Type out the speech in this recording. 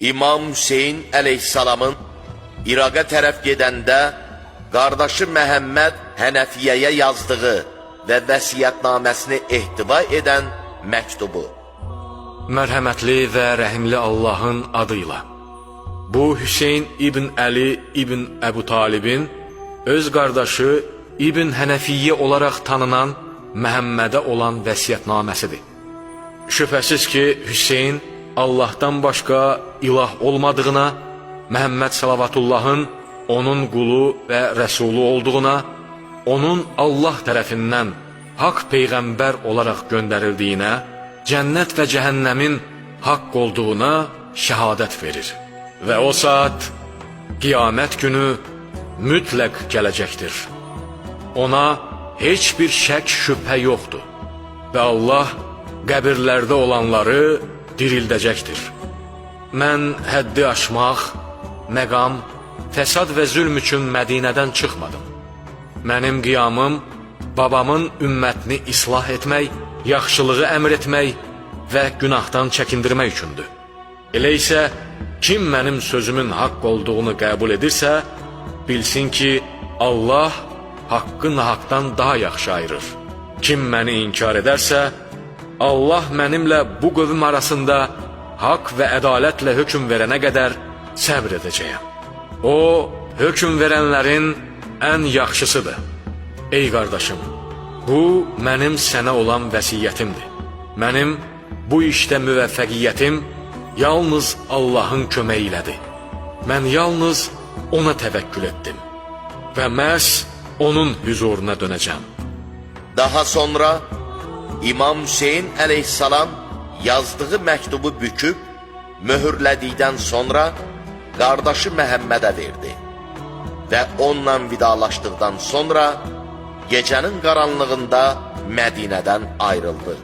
İmam Hüseyin əleyhissalamın İraqa tərəf gedəndə qardaşı Məhəmməd Hənəfiyyəyə yazdığı və vəsiyyətnaməsini ehtiva edən məktubu. Mərhəmətli və rəhimli Allahın adıyla. Bu, Hüseyin İbn Əli İbn Əbu Talibin öz qardaşı İbn Hənəfiyyə olaraq tanınan Məhəmmədə olan vəsiyyətnaməsidir. Şübhəsiz ki, Hüseyin Allahdan başqa ilah olmadığına, Məhəmməd Salavatullahın onun qulu və rəsulu olduğuna, onun Allah tərəfindən haqq peyğəmbər olaraq göndərildiyinə, cənnət və cəhənnəmin haqq olduğuna şəhadət verir. Və o saat, qiyamət günü mütləq gələcəkdir. Ona heç bir şək şübhə yoxdur və Allah qəbirlərdə olanları dirildəcəkdir. Mən həddi aşmaq, məqam, fəsad və zülm üçün Mədinədən çıxmadım. Mənim qiyamım babamın ümmətini islah etmək, yaxşılığı əmr etmək və günahdan çəkindirmək üçündür. Elə isə kim mənim sözümün haqq olduğunu qəbul edirsə, bilsin ki, Allah haqqı nahaqdan daha yaxşı ayırır. Kim məni inkar edərsə, Allah mənimlə bu qövm arasında haqq və ədalətlə hökm verənə qədər səbr edəcəyəm. O, hökm verənlərin ən yaxşısıdır. Ey qardaşım, bu mənim sənə olan vəsiyyətimdir. Mənim bu işdə müvəffəqiyyətim yalnız Allahın köməyi ilədir. Mən yalnız ona təvəkkül etdim və məhz onun huzuruna dönəcəm. Daha sonra İmam Hüseyin əleyhissalam yazdığı məktubu büküb, möhürlədikdən sonra qardaşı Məhəmmədə verdi və onunla vidalaşdıqdan sonra gecənin qaranlığında Mədinədən ayrıldı.